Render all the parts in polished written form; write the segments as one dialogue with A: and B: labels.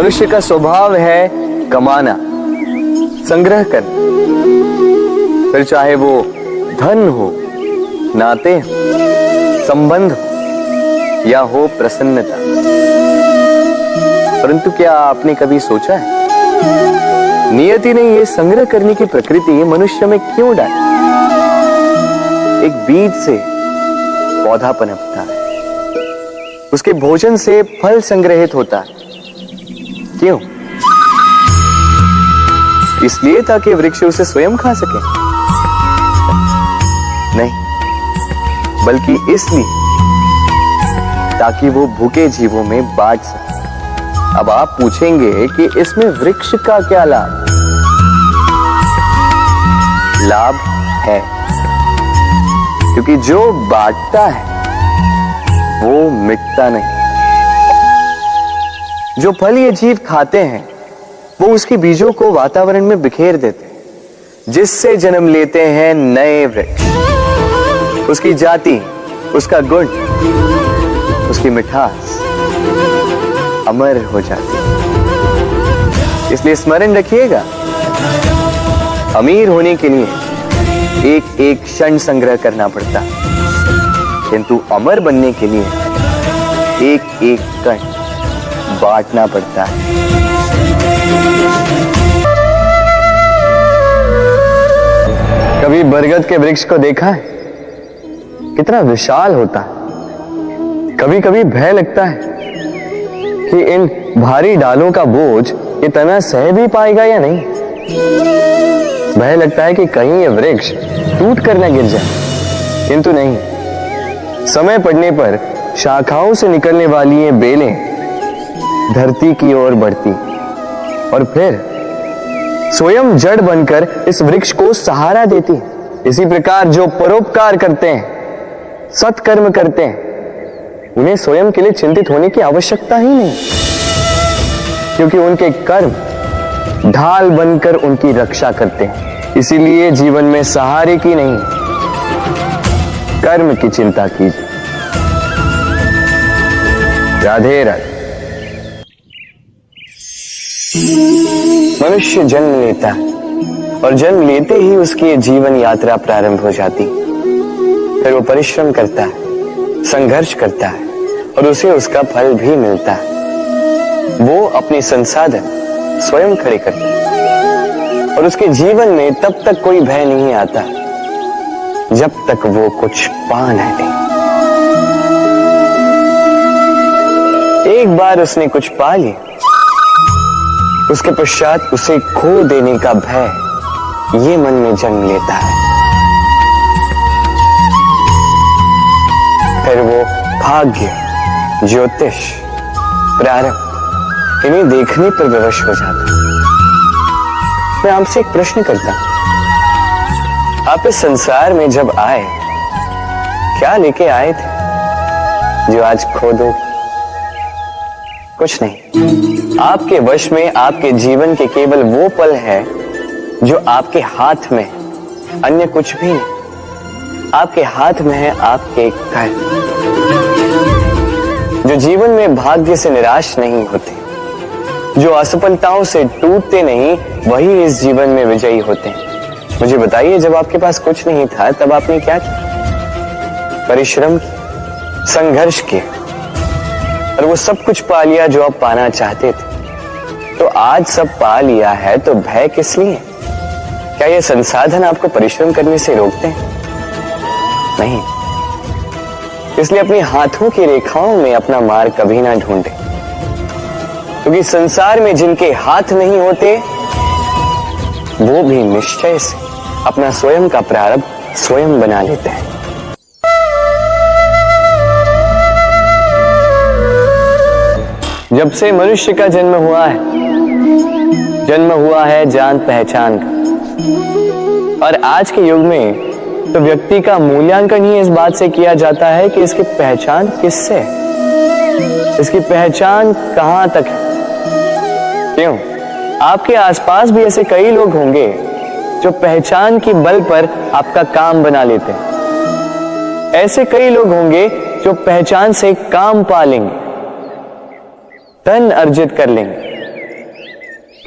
A: मनुष्य का स्वभाव है कमाना, संग्रह करना, फिर चाहे वो धन हो, नाते हो, संबंध हो या हो प्रसन्नता। परंतु क्या आपने कभी सोचा है नियति ने ये संग्रह करने की प्रकृति मनुष्य में क्यों डाली? एक बीज से पौधा पनपता है, उसके भोजन से फल संग्रहित होता है। क्यों? इसलिए ताकि वृक्ष उसे स्वयं खा सके? नहीं, बल्कि इसलिए ताकि वो भूखे जीवों में बांट सके। अब आप पूछेंगे कि इसमें वृक्ष का क्या लाभ? लाभ है, क्योंकि जो बांटता है वो मिटता नहीं। जो फल ये जीव खाते हैं वो उसके बीजों को वातावरण में बिखेर देते हैं, जिससे जन्म लेते हैं नए वृक्ष। उसकी जाति, उसका गुण, उसकी मिठास अमर हो जाती है। इसलिए स्मरण रखिएगा, अमीर होने के लिए एक एक क्षण संग्रह करना पड़ता है, किंतु अमर बनने के लिए एक एक कण बांटना पड़ता है। कभी बरगद के वृक्ष को देखा है? कितना विशाल होता है। कभी कभी भय लगता है कि इन भारी डालों का बोझ ये तना सह भी पाएगा या नहीं। भय लगता है कि कहीं ये वृक्ष टूट कर न गिर जाए, किंतु नहीं। समय पड़ने पर शाखाओं से निकलने वाली ये बेलें धरती की ओर बढ़ती और फिर स्वयं जड़ बनकर इस वृक्ष को सहारा देती है। इसी प्रकार जो परोपकार करते हैं, सत्कर्म करते हैं, उन्हें स्वयं के लिए चिंतित होने की आवश्यकता ही नहीं, क्योंकि उनके कर्म ढाल बनकर उनकी रक्षा करते हैं। इसीलिए जीवन में सहारे की नहीं, कर्म की चिंता कीजिए। राधे राधे। मनुष्य जन्म लेता है और जन्म लेते ही उसकी जीवन यात्रा प्रारंभ हो जाती। फिर वो परिश्रम करता है, संघर्ष करता है और उसे उसका फल भी मिलता है। वो अपने संसाधन स्वयं खड़े करता है और उसके जीवन में तब तक कोई भय नहीं आता जब तक वो कुछ पा न ले। एक बार उसने कुछ पा लिया, उसके पश्चात उसे खो देने का भय ये मन में जन्म लेता है। फिर वो भाग्य, ज्योतिष, प्रारब्ध इन्हें देखने पर विवश हो जाता है। मैं आपसे एक प्रश्न करता हूं, आप इस संसार में जब आए क्या लेके आए थे जो आज खो दो? कुछ नहीं। आपके वश में आपके जीवन के केवल वो पल है जो आपके हाथ में, अन्य कुछ भी नहीं। आपके हाथ में है आपके कर्म, जो जीवन में भाग्य से निराश नहीं होते, जो असफलताओं से टूटते नहीं, वही इस जीवन में विजयी होते हैं। मुझे बताइए, जब आपके पास कुछ नहीं था तब आपने क्या किया? परिश्रम, संघर्ष किया और वो सब कुछ पा लिया जो आप पाना चाहते थे। तो आज सब पा लिया है तो भय किस लिए? क्या ये संसाधन आपको परिश्रम करने से रोकते हैं? नहीं। इसलिए अपने हाथों की रेखाओं में अपना मार्ग कभी ना ढूंढे, क्योंकि संसार में जिनके हाथ नहीं होते वो भी निश्चय से अपना स्वयं का प्रारब्ध स्वयं बना लेते हैं। जब से मनुष्य का जन्म हुआ है जान पहचान का। और आज के युग में तो व्यक्ति का मूल्यांकन ही इस बात से किया जाता है कि इसकी पहचान किससे है, इसकी पहचान कहां तक है। क्यों? आपके आसपास भी ऐसे कई लोग होंगे जो पहचान की बल पर आपका काम बना लेते हैं। ऐसे कई लोग होंगे जो पहचान से काम पा लेंगे, धन अर्जित कर लेंगे,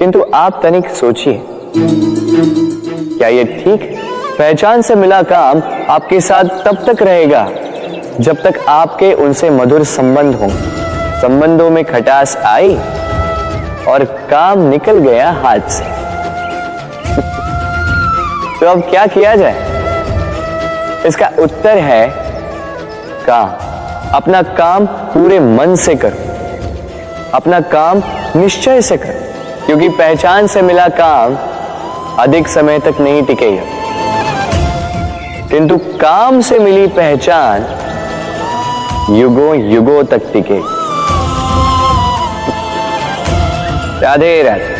A: किंतु आप तनिक सोचिए, क्या ये ठीक है? पहचान से मिला काम आपके साथ तब तक रहेगा जब तक आपके उनसे मधुर संबंध हों। संबंधों में खटास आई और काम निकल गया हाथ से। तो अब क्या किया जाए? इसका उत्तर है काम। अपना काम पूरे मन से करो, अपना काम निश्चय से करो, क्योंकि पहचान से मिला काम अधिक समय तक नहीं टिकेगा, किंतु काम से मिली पहचान युगों युगों तक टिकेगी। राधे राधे।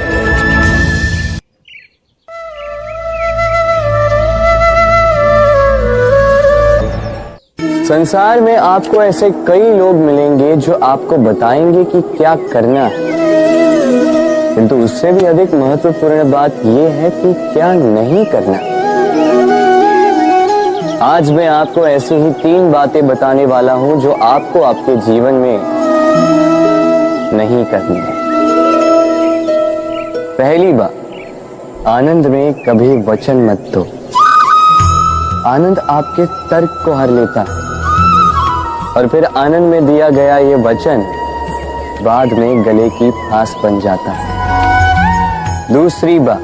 A: संसार में आपको ऐसे कई लोग मिलेंगे जो आपको बताएंगे कि क्या करना है, किंतु उससे भी अधिक महत्वपूर्ण बात यह है कि क्या नहीं करना। आज मैं आपको ऐसी ही 3 बातें बताने वाला हूं जो आपको आपके जीवन में नहीं करनी है। पहली बात, आनंद में कभी वचन मत दो। आनंद आपके तर्क को हर लेता है और फिर आनंद में दिया गया ये वचन बाद में गले की फांस बन जाता है। दूसरी बात,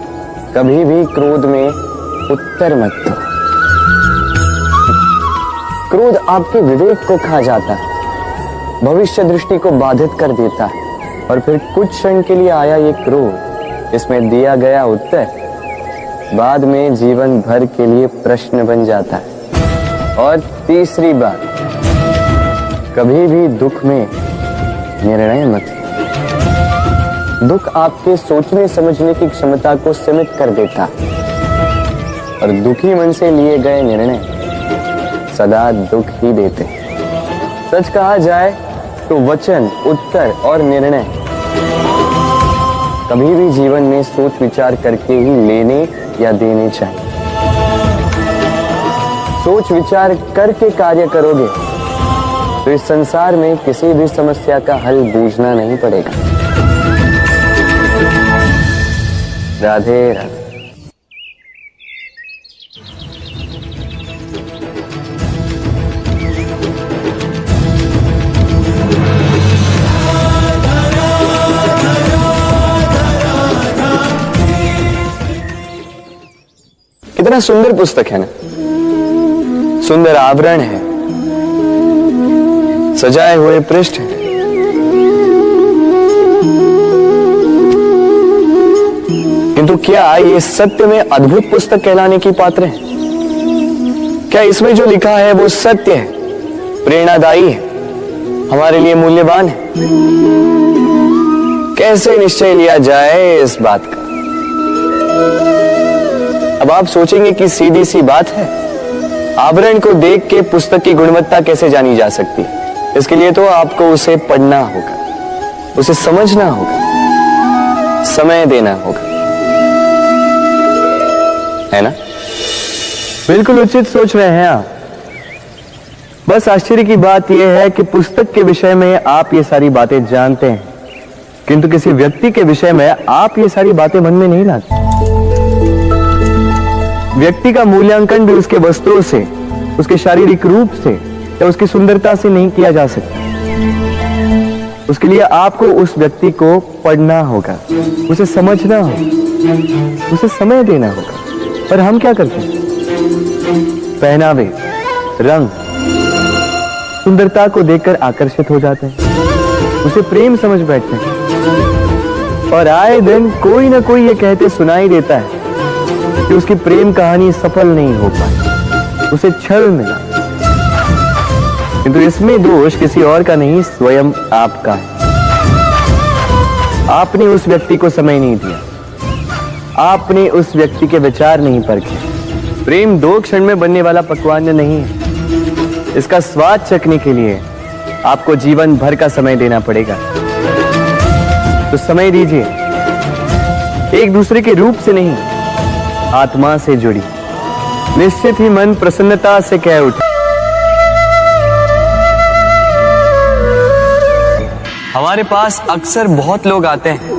A: कभी भी क्रोध में उत्तर मत दो। क्रोध आपके विवेक को खा जाता है, भविष्य दृष्टि को बाधित कर देता है और फिर कुछ क्षण के लिए आया ये क्रोध, इसमें दिया गया उत्तर बाद में जीवन भर के लिए प्रश्न बन जाता है। और तीसरी बात, कभी भी दुख में निर्णय मत लो। दुख आपके सोचने समझने की क्षमता को सीमित कर देता और दुखी मन से लिए गए निर्णय सदा दुख ही देते हैं। सच कहा जाए तो वचन, उत्तर और निर्णय कभी भी जीवन में सोच विचार करके ही लेने या देने चाहिए। सोच विचार करके कार्य करोगे तो इस संसार में किसी भी समस्या का हल बूझना नहीं पड़ेगा। राधे राधे। कितना सुंदर पुस्तक है ना, सुंदर आवरण है, सजाए हुए पृष्ठ हैं। किंतु क्या ये सत्य में अद्भुत पुस्तक कहलाने की पात्र है? क्या इसमें जो लिखा है वो सत्य है, प्रेरणादायी है, हमारे लिए मूल्यवान है? कैसे निश्चय लिया जाए इस बात का? अब आप सोचेंगे कि सीधी सी बात है, आवरण को देख के पुस्तक की गुणवत्ता कैसे जानी जा सकती है? इसके लिए तो आपको उसे पढ़ना होगा, उसे समझना होगा, समय देना होगा, है ना? बिल्कुल उचित सोच रहे हैं आप। बस आश्चर्य की बात यह है कि पुस्तक के विषय में आप ये सारी बातें जानते हैं, किंतु किसी व्यक्ति के विषय में आप ये सारी बातें मन में नहीं लाते। व्यक्ति का मूल्यांकन भी उसके वस्त्रों से, उसके शारीरिक रूप से या उसकी सुंदरता से नहीं किया जा सकता। उसके लिए आपको उस व्यक्ति को पढ़ना होगा, उसे समझना होगा, उसे समय देना होगा। पर हम क्या करते हैं? पहनावे, रंग, सुंदरता को देखकर आकर्षित हो जाते हैं, उसे प्रेम समझ बैठते हैं और आए दिन कोई ना कोई ये कहते सुनाई देता है कि उसकी प्रेम कहानी सफल नहीं हो पाई, उसे छल मिला। किंतु इसमें दोष किसी और का नहीं, स्वयं आपका है। आपने उस व्यक्ति को समय नहीं दिया, आपने उस व्यक्ति के विचार नहीं परखे। प्रेम 2 क्षण में बनने वाला पकवान नहीं है, इसका स्वाद चखने के लिए आपको जीवन भर का समय देना पड़ेगा। तो समय दीजिए, एक दूसरे के रूप से नहीं, आत्मा से जुड़ी। निश्चित ही मन प्रसन्नता से कह उठे। हमारे पास अक्सर बहुत लोग आते हैं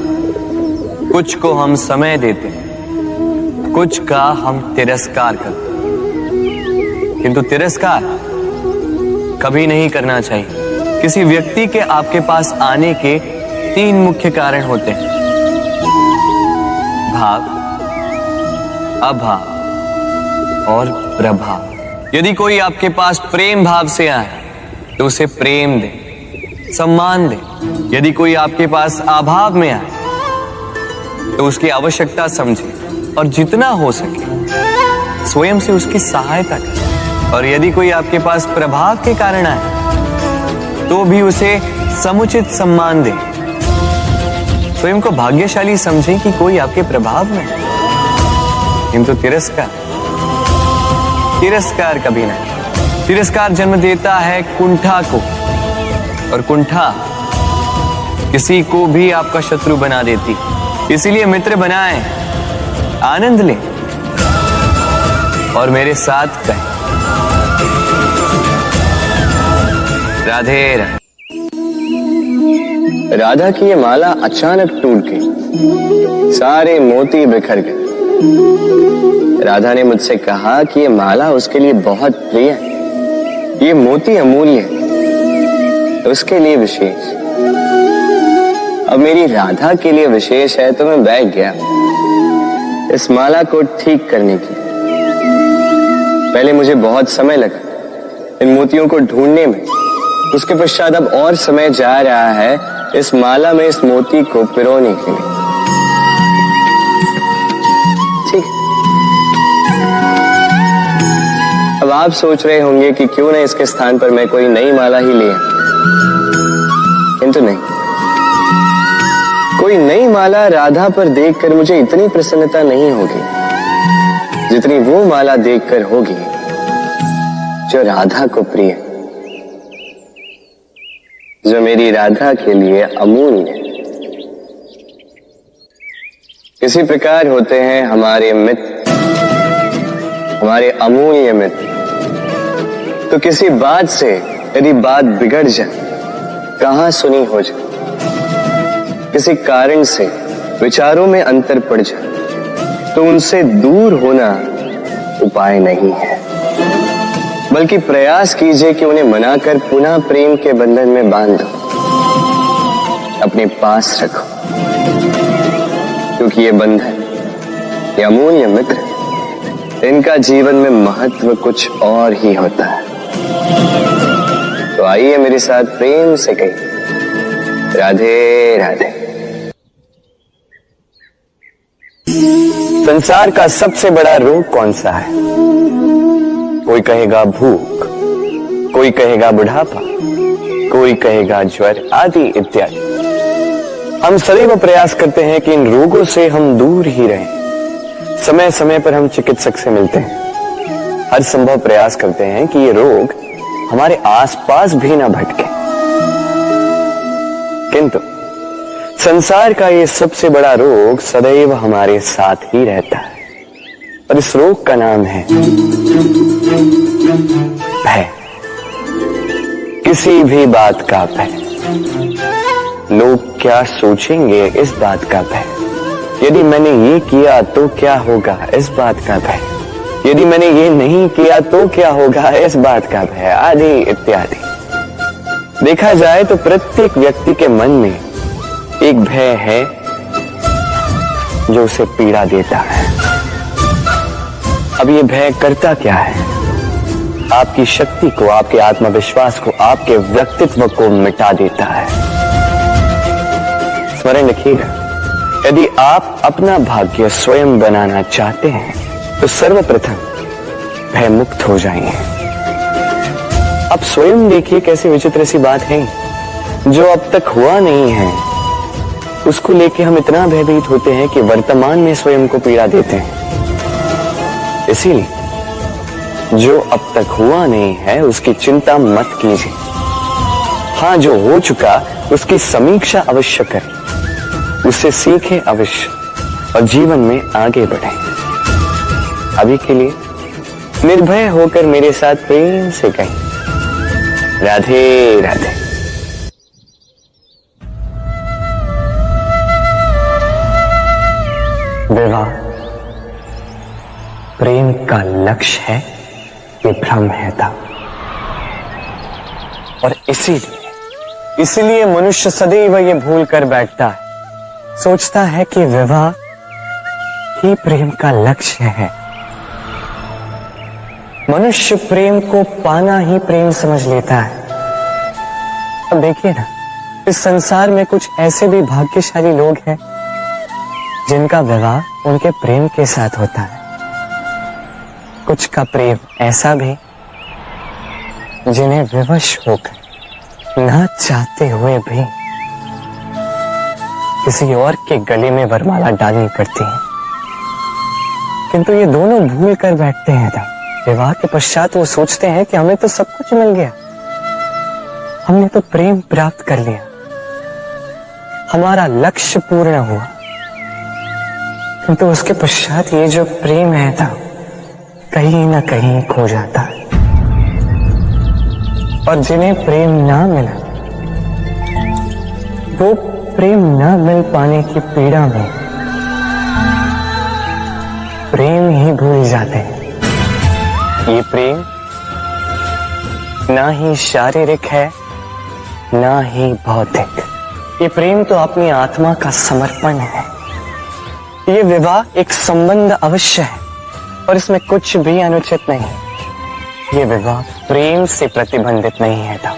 A: कुछ को हम समय देते हैं, कुछ का हम तिरस्कार करते हैं, किंतु तिरस्कार कभी नहीं करना चाहिए। किसी व्यक्ति के आपके पास आने के 3 मुख्य कारण होते हैं: भाव, अभाव और प्रभाव। यदि कोई आपके पास प्रेम भाव से आए तो उसे प्रेम दे, सम्मान दे। यदि कोई आपके पास अभाव में आए तो उसकी आवश्यकता समझे और जितना हो सके स्वयं से उसकी सहायता करें। और यदि कोई आपके पास प्रभाव के कारण आए तो भी उसे समुचित सम्मान दे। स्वयं को भाग्यशाली समझें कि कोई आपके प्रभाव में है, किंतु तिरस्कार कभी नहीं। तिरस्कार जन्म देता है कुंठा को, और कुंठा किसी को भी आपका शत्रु बना देती। इसीलिए मित्र बनाएं, आनंद लें और मेरे साथ कहें राधे राधे। राधा की ये माला अचानक टूट गई, सारे मोती बिखर गए। राधा ने मुझसे कहा कि ये माला उसके लिए बहुत प्रिय है, ये मोती अमूल्य है, उसके लिए विशेष। अब मेरी राधा के लिए विशेष है तो मैं बैठ गया इस माला को ठीक करने की। पहले मुझे बहुत समय लगा इन मोतियों को ढूंढने में, उसके पश्चात अब और समय जा रहा है इस माला में इस मोती को पिरोने के लिए। ठीक। अब आप सोच रहे होंगे कि क्यों ना इसके स्थान पर मैं कोई नई माला ही ले आऊं, किंतु नहीं। कोई नई माला राधा पर देखकर मुझे इतनी प्रसन्नता नहीं होगी जितनी वो माला देखकर होगी जो राधा को प्रिय, जो मेरी राधा के लिए अमूल्य। इसी प्रकार होते हैं हमारे मित्र, हमारे अमूल्य मित्र। तो किसी बात से यदि बात बिगड़ जाए, कहां सुनी हो जाए, किसी कारण से विचारों में अंतर पड़ जाए, तो उनसे दूर होना उपाय नहीं है, बल्कि प्रयास कीजिए कि उन्हें मनाकर पुनः प्रेम के बंधन में बांध दो, अपने पास रखो। क्योंकि ये बंधन, ये अमूल्य मित्र, इनका जीवन में महत्व कुछ और ही होता है। तो आइए मेरे साथ प्रेम से कहिए राधे राधे। संसार का सबसे बड़ा रोग कौन सा है? कोई कहेगा भूख, कोई कहेगा बुढ़ापा, कोई कहेगा ज्वर आदि इत्यादि। हम सदैव प्रयास करते हैं कि इन रोगों से हम दूर ही रहें। समय समय पर हम चिकित्सक से मिलते हैं, हर संभव प्रयास करते हैं कि ये रोग हमारे आसपास भी ना भटके। किंतु संसार का ये सबसे बड़ा रोग सदैव हमारे साथ ही रहता है, और इस रोग का नाम है भय। किसी भी बात का भय। लोग क्या सोचेंगे, इस बात का भय। यदि मैंने ये किया तो क्या होगा, इस बात का भय। यदि मैंने ये नहीं किया तो क्या होगा, इस बात का भय आदि इत्यादि। देखा जाए तो प्रत्येक व्यक्ति के मन में एक भय है जो उसे पीड़ा देता है। अब ये भय करता क्या है? आपकी शक्ति को, आपके आत्मविश्वास को, आपके व्यक्तित्व को मिटा देता है। स्मरण रखिएगा, यदि आप अपना भाग्य स्वयं बनाना चाहते हैं तो सर्वप्रथम भय मुक्त हो जाइए। अब स्वयं देखिए कैसी विचित्र सी बात है, जो अब तक हुआ नहीं है उसको लेके हम इतना भयभीत होते हैं कि वर्तमान में स्वयं को पीड़ा देते हैं। इसीलिए जो अब तक हुआ नहीं है उसकी चिंता मत कीजिए। हाँ, जो हो चुका उसकी समीक्षा अवश्य करें, उससे सीखें अवश्य और जीवन में आगे बढ़ें। अभी के लिए निर्भय होकर मेरे साथ प्रेम से कहें राधे राधे। विवाह प्रेम का लक्ष्य है, ये भ्रम है था। और इसीलिए मनुष्य सदैव ये भूल कर बैठता है, सोचता है कि विवाह ही प्रेम का लक्ष्य है। मनुष्य प्रेम को पाना ही प्रेम समझ लेता है। अब देखिए ना, इस संसार में कुछ ऐसे भी भाग्यशाली लोग हैं जिनका विवाह उनके प्रेम के साथ होता है। कुछ का प्रेम ऐसा भी जिन्हें विवश होकर ना चाहते हुए भी किसी और के गले में वरमाला डालनी पड़ती है। किंतु ये दोनों भूल कर बैठते हैं तब विवाह के पश्चात वो सोचते हैं कि हमें तो सब कुछ मिल गया, हमने तो प्रेम प्राप्त कर लिया, हमारा लक्ष्य पूर्ण हुआ। किंतु उसके पश्चात ये जो प्रेम है था कहीं ना कहीं खो जाता है। और जिन्हें प्रेम ना मिला वो प्रेम ना मिल पाने की पीड़ा में प्रेम ही भूल जाते हैं। ये प्रेम ना ही शारीरिक है ना ही भौतिक, ये प्रेम तो अपनी आत्मा का समर्पण है। ये विवाह एक संबंध अवश्य है और इसमें कुछ भी अनुचित नहीं। ये विवाह प्रेम से प्रतिबंधित नहीं है था।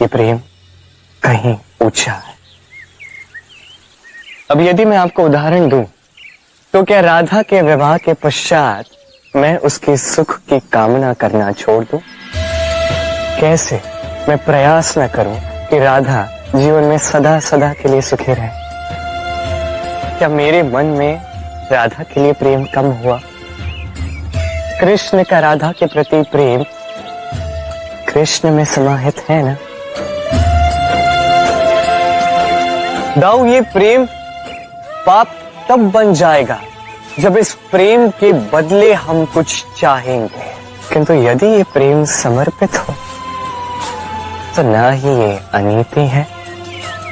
A: ये प्रेम कहीं ऊंचा है। अब यदि मैं आपको उदाहरण दूं तो क्या राधा के विवाह के पश्चात मैं उसके सुख की कामना करना छोड़ दूं? कैसे मैं प्रयास न करूं कि राधा जीवन में सदा सदा के लिए सुखी रहे? क्या मेरे मन में राधा के लिए प्रेम कम हुआ? कृष्ण का राधा के प्रति प्रेम कृष्ण में समाहित है ना? दाऊ, ये प्रेम पाप तब बन जाएगा जब इस प्रेम के बदले हम कुछ चाहेंगे। किंतु यदि ये प्रेम समर्पित हो तो ना ही ये अनीति है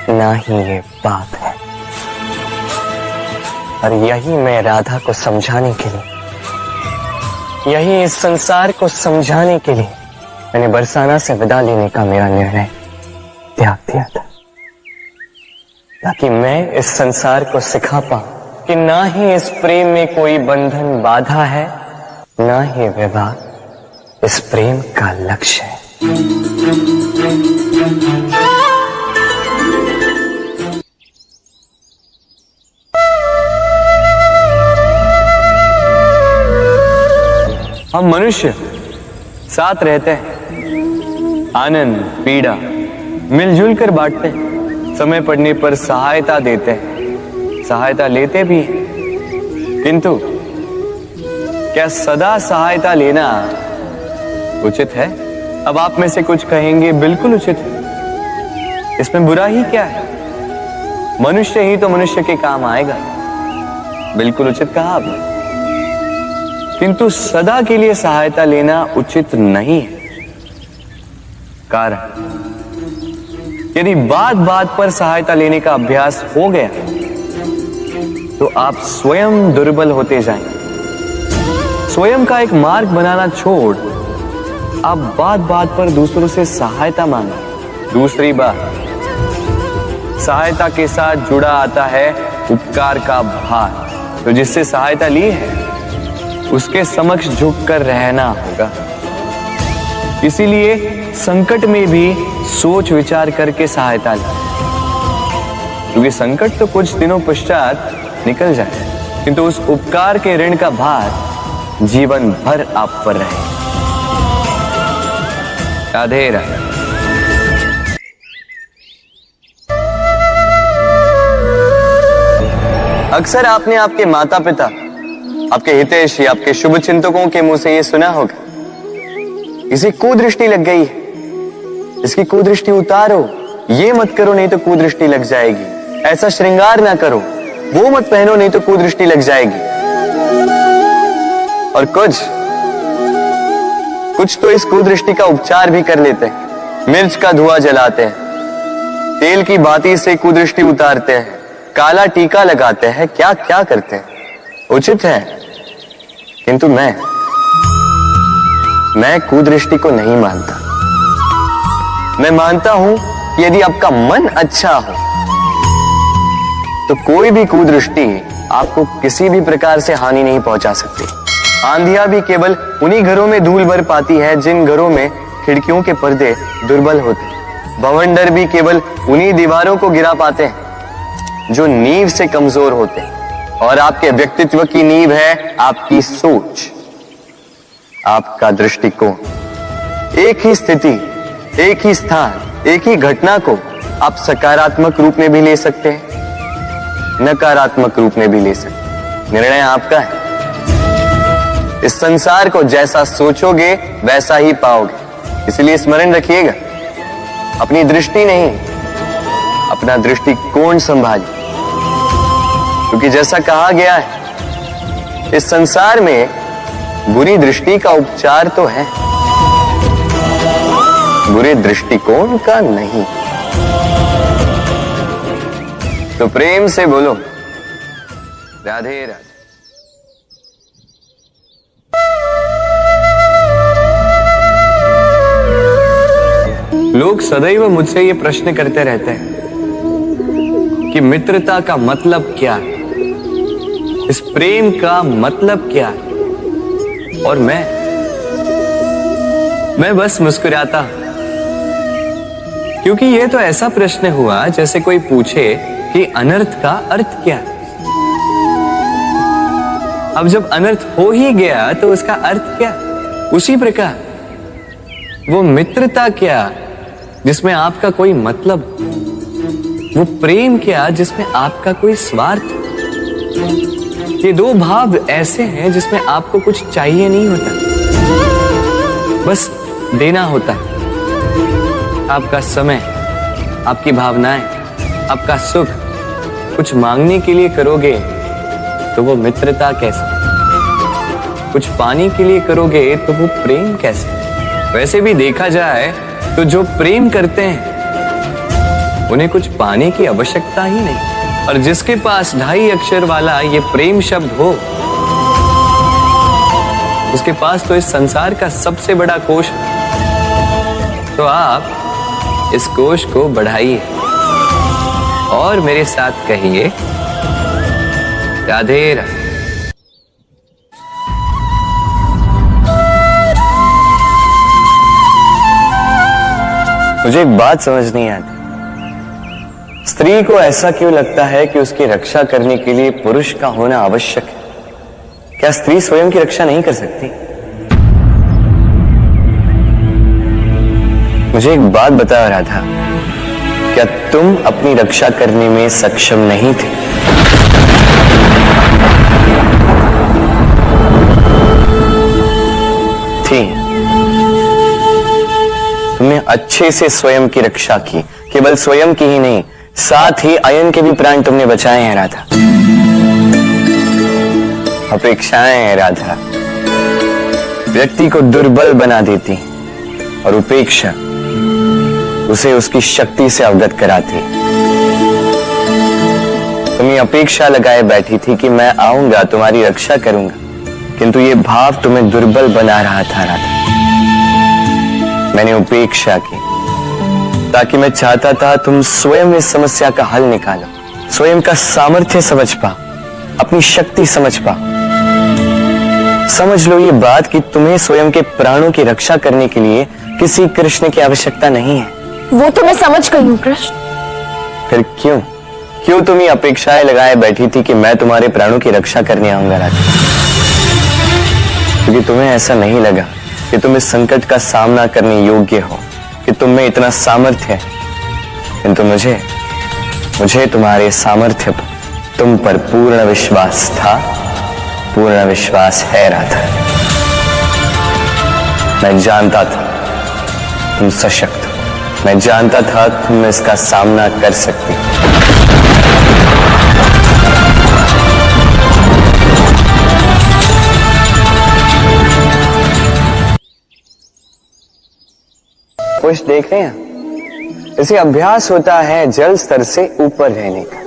A: ना ही ये पाप है। और यही मैं राधा को समझाने के लिए, यही इस संसार को समझाने के लिए मैंने बरसाना से विदा लेने का मेरा निर्णय त्याग दिया था, ताकि मैं इस संसार को सिखा पाऊं कि ना ही इस प्रेम में कोई बंधन बाधा है, ना ही विवाह इस प्रेम का लक्ष्य है। हम मनुष्य साथ रहते हैं, आनंद पीड़ा मिलजुल कर बांटते हैं, समय पड़ने पर सहायता देते हैं, सहायता लेते भी हैं। किंतु क्या सदा सहायता लेना उचित है? अब आप में से कुछ कहेंगे बिल्कुल उचित है, इसमें बुरा ही क्या है? मनुष्य ही तो मनुष्य के काम आएगा। बिल्कुल उचित कहा आपने, किंतु सदा के लिए सहायता लेना उचित नहीं है। कारण, यदि बात बात पर सहायता लेने का अभ्यास हो गया तो आप स्वयं दुर्बल होते जाएंगे। स्वयं का एक मार्ग बनाना छोड़ आप बात बात पर दूसरों से सहायता मांगे। दूसरी बात, सहायता के साथ जुड़ा आता है उपकार का भार। तो जिससे सहायता ली है उसके समक्ष झुककर रहना होगा। इसीलिए संकट में भी सोच विचार करके सहायता लें, क्योंकि संकट तो कुछ दिनों पश्चात निकल जाए, किंतु उस उपकार के ऋण का भार जीवन भर आप पर रहे। राधे राधे। अक्सर आपने आपके माता पिता, आपके हितैषी, आपके शुभ चिंतकों के मुंह से यह सुना होगा, इसे कुदृष्टि लग गई है, इसकी कुदृष्टि उतारो, ये मत करो नहीं तो कुदृष्टि लग जाएगी, ऐसा श्रृंगार ना करो, वो मत पहनो नहीं तो कुदृष्टि लग जाएगी। और कुछ तो इस कुदृष्टि का उपचार भी कर लेते हैं। मिर्च का धुआं जलाते हैं, तेल की बाती से कुदृष्टि उतारते हैं, काला टीका लगाते हैं, क्या क्या करते हैं, उचित है। किंतु मैं कुदृष्टि को नहीं मानता। मैं मानता हूं कि यदि आपका मन अच्छा हो तो कोई भी कुदृष्टि आपको किसी भी प्रकार से हानि नहीं पहुंचा सकती। आंधियां भी केवल उन्हीं घरों में धूल भर पाती है जिन घरों में खिड़कियों के पर्दे दुर्बल होते हैं। बवंडर भी केवल उन्हीं दीवारों को गिरा पाते हैं जो नींव से कमजोर होते हैं। और आपके व्यक्तित्व की नींव है आपकी सोच, आपका दृष्टिकोण। एक ही स्थिति, एक ही स्थान, एक ही घटना को आप सकारात्मक रूप में भी ले सकते हैं, नकारात्मक रूप में भी ले सकते हैं। निर्णय आपका है। इस संसार को जैसा सोचोगे वैसा ही पाओगे। इसलिए स्मरण रखिएगा, अपनी दृष्टि नहीं, अपना दृष्टिकोण संभालिए। क्योंकि जैसा कहा गया है, इस संसार में बुरी दृष्टि का उपचार तो है, बुरे दृष्टिकोण का नहीं। तो प्रेम से बोलो, राधे राधे। लोग सदैव मुझसे ये प्रश्न करते रहते हैं कि मित्रता का मतलब क्या है, इस प्रेम का मतलब क्या है। और मैं बस मुस्कुराता हूं, क्योंकि ये तो ऐसा प्रश्न हुआ जैसे कोई पूछे कि अनर्थ का अर्थ क्या है। अब जब अनर्थ हो ही गया तो उसका अर्थ क्या? उसी प्रकार वो मित्रता क्या जिसमें आपका कोई मतलब, वो प्रेम क्या जिसमें आपका कोई स्वार्थ। ये दो भाव ऐसे हैं जिसमें आपको कुछ चाहिए नहीं होता, बस देना होता है। आपका समय, आपकी भावनाएं, आपका सुख कुछ मांगने के लिए करोगे तो वो मित्रता कैसे? कुछ पाने के लिए करोगे तो वो प्रेम कैसे? वैसे भी देखा जाए तो जो प्रेम करते हैं उन्हें कुछ पाने की आवश्यकता ही नहीं। और जिसके पास 2.5 अक्षर वाला ये प्रेम शब्द हो, उसके पास तो इस संसार का सबसे बड़ा कोश है। तो आप इस कोश को बढ़ाइए और मेरे साथ कहिए, राधे राधे। मुझे एक बात समझ नहीं आती, स्त्री को ऐसा क्यों लगता है कि उसकी रक्षा करने के लिए पुरुष का होना आवश्यक है? क्या स्त्री स्वयं की रक्षा नहीं कर सकती? मुझे एक बात बता रहा था, क्या तुम अपनी रक्षा करने में सक्षम नहीं थे? थी। तुमने अच्छे से स्वयं की रक्षा की, केवल स्वयं की ही नहीं, साथ ही अयन के भी प्राण तुमने बचाए हैं राधा। अपेक्षाएं हैं राधा, व्यक्ति को दुर्बल बना देती, और उपेक्षा उसे उसकी शक्ति से अवगत कराती। तुम ये अपेक्षा लगाए बैठी थी कि मैं आऊंगा, तुम्हारी रक्षा करूंगा, किंतु ये भाव तुम्हें दुर्बल बना रहा था राधा। मैंने उपेक्षा की ताकि मैं चाहता था तुम स्वयं इस समस्या का हल निकालो, स्वयं का सामर्थ्य समझ पाओ, अपनी शक्ति समझ पाओ। समझ लो ये बात कि तुम्हें स्वयं के प्राणों की रक्षा करने के लिए किसी कृष्ण की आवश्यकता नहीं है।
B: वो तो मैं समझ गई हूँ कृष्ण।
A: फिर क्यों तुम ये अपेक्षाएं लगाए बैठी थी कि मैं तुम्हारे प्राणों की रक्षा करने आऊंगा राधा? क्योंकि तुम्हें ऐसा नहीं लगा कि तुम इस संकट का सामना करने योग्य हो, कि तुम में इतना सामर्थ्य है। किंतु मुझे तुम्हारे सामर्थ्य पर, तुम पर पूर्ण विश्वास था, पूर्ण विश्वास है राधा। मैं जानता था तुम सशक्त हो, मैं जानता था तुम इसका सामना कर सकती हो। कुछ देख रहे हैं, इसे अभ्यास होता है जल स्तर से ऊपर रहने का।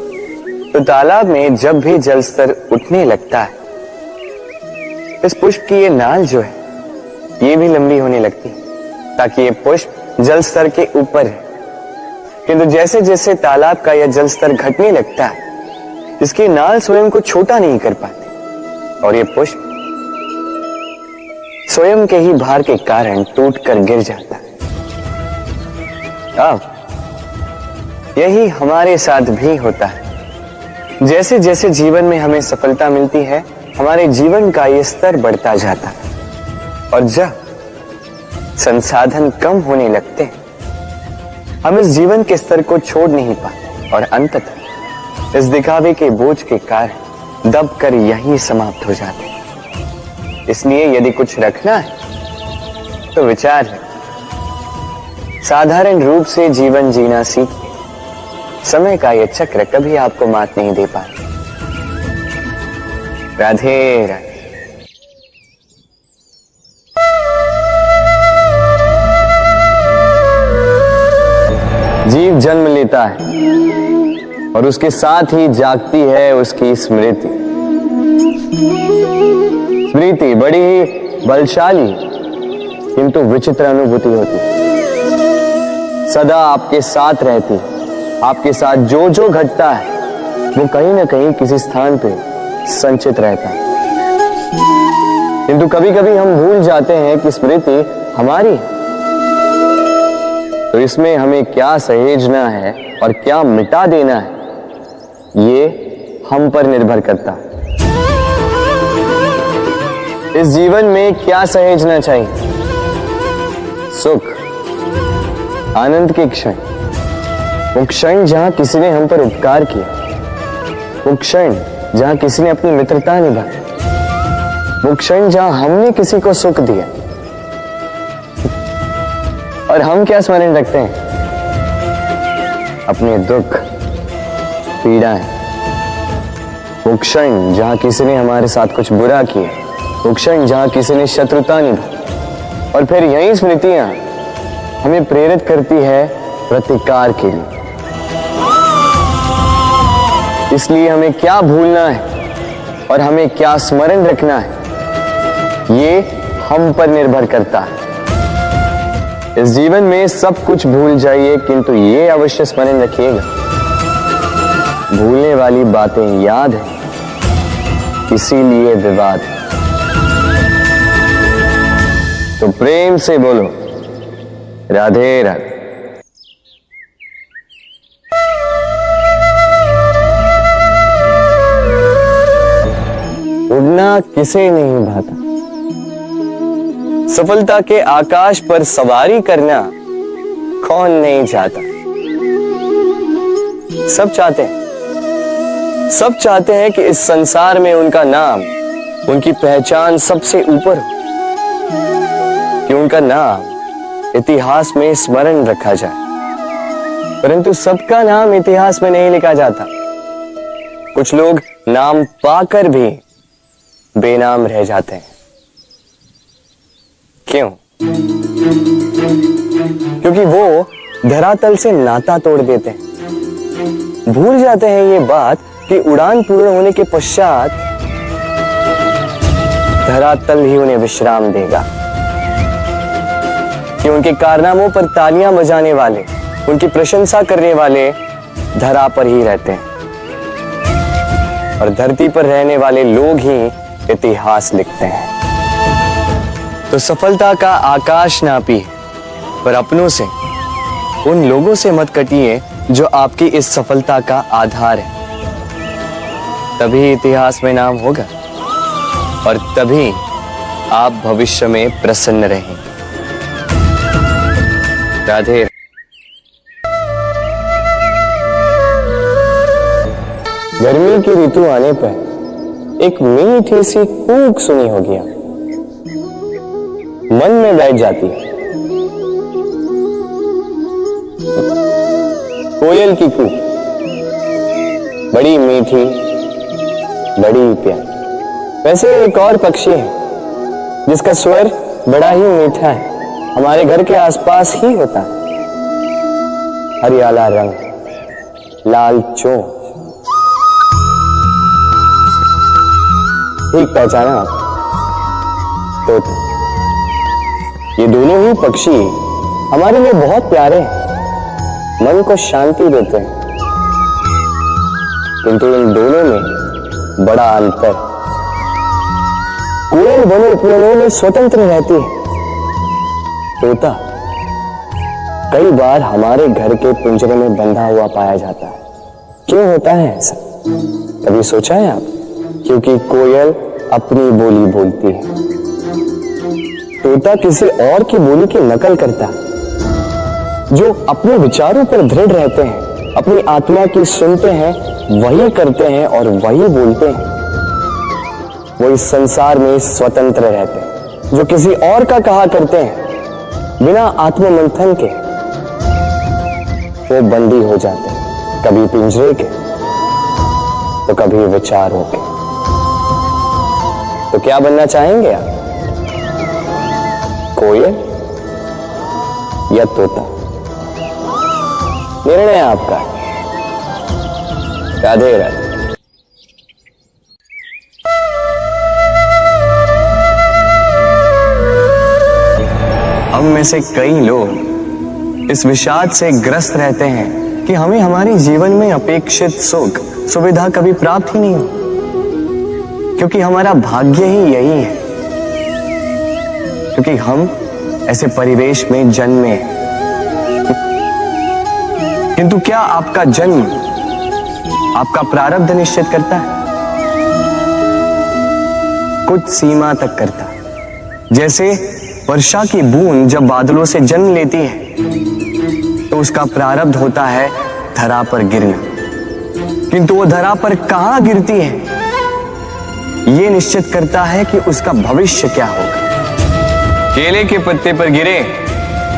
A: तो तालाब में जब भी जल स्तर उठने लगता है, इस पुष्प की ये नाल जो है ये भी लंबी होने लगती है ताकि ये पुष्प जल स्तर के ऊपर है। किंतु जैसे जैसे तालाब का यह जल स्तर घटने लगता है, इसकी नाल स्वयं को छोटा नहीं कर पाती और ये पुष्प स्वयं के ही भार के कारण टूटकर गिर जाता है। अब यही हमारे साथ भी होता है। जैसे जैसे जीवन में हमें सफलता मिलती है, हमारे जीवन का ये स्तर बढ़ता जाता है और जब संसाधन कम होने लगते हैं, हम इस जीवन के स्तर को छोड़ नहीं पाते और अंततः इस दिखावे के बोझ के कारण दबकर यहीं समाप्त हो जाते हैं। इसलिए यदि कुछ रखना है तो विचार है, साधारण रूप से जीवन जीना सीखिए। समय का यह चक्र कभी आपको मात नहीं दे पाए। राधे राधे। जीव जन्म लेता है और उसके साथ ही जागती है उसकी स्मृति। स्मृति बड़ी ही बलशाली किंतु विचित्र अनुभूति होती है। सदा आपके साथ रहती, आपके साथ जो जो घटता है वो कहीं ना कहीं किसी स्थान पे संचित रहता है। किंतु कभी कभी हम भूल जाते हैं कि स्मृति हमारी है, तो इसमें हमें क्या सहेजना है और क्या मिटा देना है ये हम पर निर्भर करता है। इस जीवन में क्या सहेजना चाहिए? सुख, आनंद के क्षण, वो क्षण जहां किसी ने हम पर उपकार किया, वो क्षण जहां किसी ने अपनी मित्रता निभाई, वो क्षण जहां हमने किसी को सुख दिया। और हम क्या स्मरण रखते हैं? अपने दुख, पीड़ाएं। वो क्षण जहां किसी ने हमारे साथ कुछ बुरा किया, वो क्षण जहां किसी ने शत्रुता निभाई। और फिर यही स्मृतियां हमें प्रेरित करती है प्रतिकार के लिए। इसलिए हमें क्या भूलना है और हमें क्या स्मरण रखना है ये हम पर निर्भर करता है। इस जीवन में सब कुछ भूल जाइए किंतु ये अवश्य स्मरण रखिएगा, भूलने वाली बातें याद है इसीलिए विवाद। तो प्रेम से बोलो राधे राधे। उड़ना किसे नहीं भाता, सफलता के आकाश पर सवारी करना कौन नहीं चाहता। सब चाहते हैं, सब चाहते हैं कि इस संसार में उनका नाम, उनकी पहचान सबसे ऊपर हो, कि उनका नाम इतिहास में स्मरण रखा जाए। परंतु सबका नाम इतिहास में नहीं लिखा जाता। कुछ लोग नाम पाकर भी बेनाम रह जाते हैं। क्यों? क्योंकि वो धरातल से नाता तोड़ देते हैं। भूल जाते हैं ये बात कि उड़ान पूर्ण होने के पश्चात धरातल ही उन्हें विश्राम देगा, कि उनके कारनामों पर तालियां बजाने वाले, उनकी प्रशंसा करने वाले धरा पर ही रहते हैं और धरती पर रहने वाले लोग ही इतिहास लिखते हैं। तो सफलता का आकाश नापिए, पर अपनों से, उन लोगों से मत कटिए जो आपकी इस सफलता का आधार है। तभी इतिहास में नाम होगा और तभी आप भविष्य में प्रसन्न रहेंगे। राधे। गर्मी की ऋतु आने पर एक मीठी सी कूक सुनी होगी, मन में बैठ जाती है। कोयल की कूक बड़ी मीठी, बड़ी प्यारी। वैसे एक और पक्षी है जिसका स्वर बड़ा ही मीठा है, हमारे घर के आसपास ही होता है। हरियाला रंग, लाल चोंच, ठीक पहचाना आप, तोता। ये दोनों ही पक्षी हमारे लिए बहुत प्यारे हैं, मन को शांति देते हैं, किंतु इन दोनों में बड़ा अंतर। कोयल बने उपवनों में स्वतंत्र रहती है, तोता कई बार हमारे घर के पिंजरे में बंधा हुआ पाया जाता है। क्यों होता है ऐसा, कभी सोचा है आप? क्योंकि कोयल अपनी बोली बोलती है, तोता किसी और की बोली की नकल करता है। जो अपने विचारों पर दृढ़ रहते हैं, अपनी आत्मा की सुनते हैं, वही करते हैं और वही बोलते हैं, वो इस संसार में स्वतंत्र रहते हैं। जो किसी और का कहा करते हैं बिना आत्ममंथन के, वो बंदी हो जाते हैं, कभी पिंजरे के तो कभी विचारों के। तो क्या बनना चाहेंगे आप, कोयल या तोता? निर्णय आपका। राधे राधे। हम में से कई लोग इस विषाद से ग्रस्त रहते हैं कि हमें हमारे जीवन में अपेक्षित सुख सुविधा कभी प्राप्त ही नहीं हो, क्योंकि हमारा भाग्य ही यही है, क्योंकि हम ऐसे परिवेश में जन्मे। किंतु क्या आपका जन्म आपका प्रारब्ध निश्चित करता है? कुछ सीमा तक करता है। जैसे वर्षा की बूंद जब बादलों से जन्म लेती है तो उसका प्रारब्ध होता है धरा पर गिरना, किंतु वो धरा पर कहां गिरती है ये निश्चित करता है कि उसका भविष्य क्या होगा। केले के पत्ते पर गिरे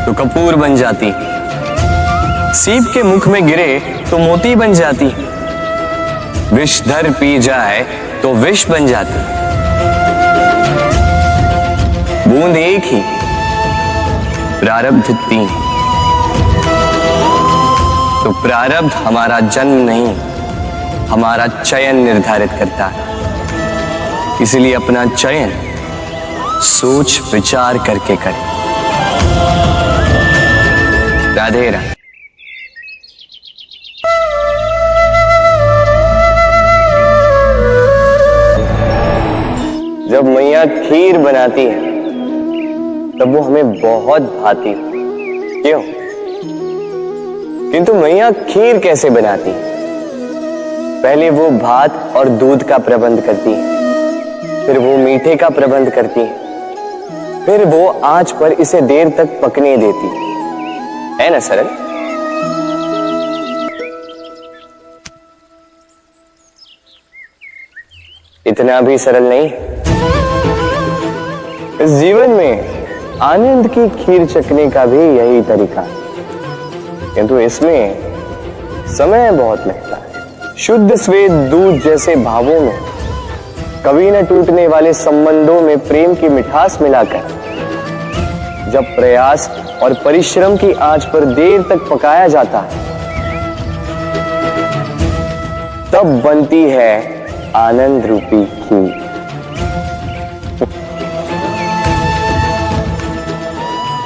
A: तो कपूर बन जाती, सीप के मुख में गिरे तो मोती बन जाती, विषधर पी जाए तो विष बन जाती। बूंद एक ही, प्रारब्ध तीन। तो प्रारब्ध हमारा जन्म नहीं, हमारा चयन निर्धारित करता है। इसलिए अपना चयन सोच विचार करके करें। राधे राधे। जब मैया खीर बनाती है तब वो हमें बहुत भाती, क्यों? किंतु मैया खीर कैसे बनाती है? पहले वो भात और दूध का प्रबंध करती है, फिर वो मीठे का प्रबंध करती है, फिर वो आंच पर इसे देर तक पकने देती है ना सरल? इतना भी सरल नहीं। इस जीवन में आनंद की खीर चखने का भी यही तरीका है, किंतु इसमें समय बहुत लगता है। शुद्ध श्वेत दूध जैसे भावों में, कभी न टूटने वाले संबंधों में प्रेम की मिठास मिलाकर जब प्रयास और परिश्रम की आंच पर देर तक पकाया जाता है, तब बनती है आनंद रूपी खीर।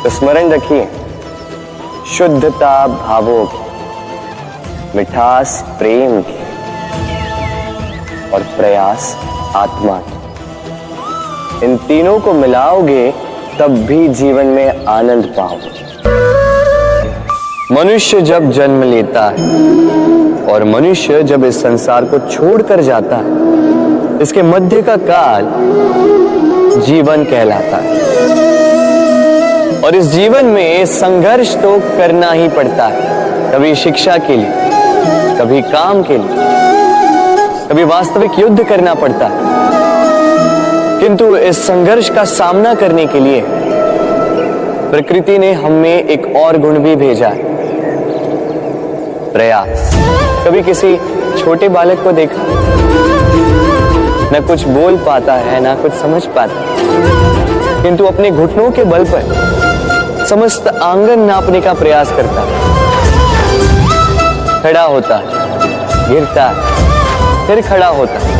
A: तो स्मरण रखिए, शुद्धता भावों की, मिठास प्रेम की और प्रयास आत्मा की, इन तीनों को मिलाओगे तब भी जीवन में आनंद पाओगे। मनुष्य जब जन्म लेता है और मनुष्य जब इस संसार को छोड़कर जाता है, इसके मध्य का काल जीवन कहलाता है। और इस जीवन में संघर्ष तो करना ही पड़ता है, कभी शिक्षा के लिए, कभी काम के लिए, कभी वास्तविक युद्ध करना पड़ता है। किंतु इस संघर्ष का सामना करने के लिए प्रकृति ने हमें एक और गुण भी भेजा है, प्रयास। कभी किसी छोटे बालक को देखा, न कुछ बोल पाता है ना कुछ समझ पाता है, किंतु अपने घुटनों के बल पर समस्त आंगन नापने का प्रयास करता है। खड़ा होता है, गिरता है, फिर खड़ा होता है,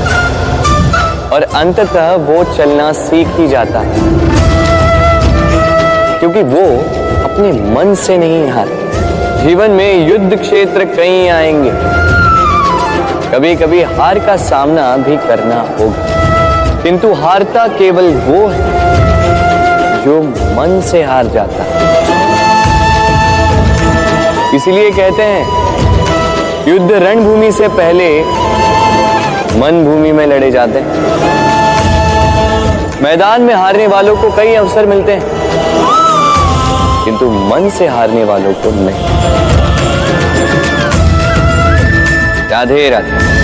A: और अंततः वो चलना सीख ही जाता है, क्योंकि वो अपने मन से नहीं हारता। जीवन में युद्ध क्षेत्र कई आएंगे, कभी कभी हार का सामना भी करना होगा, किंतु हारता केवल वो है जो मन से हार जाता है। इसीलिए कहते हैं युद्ध रणभूमि से पहले मन भूमि में लड़े जाते हैं। मैदान में हारने वालों को कई अवसर मिलते हैं, किंतु मन से हारने वालों को नहीं। राधे राधे।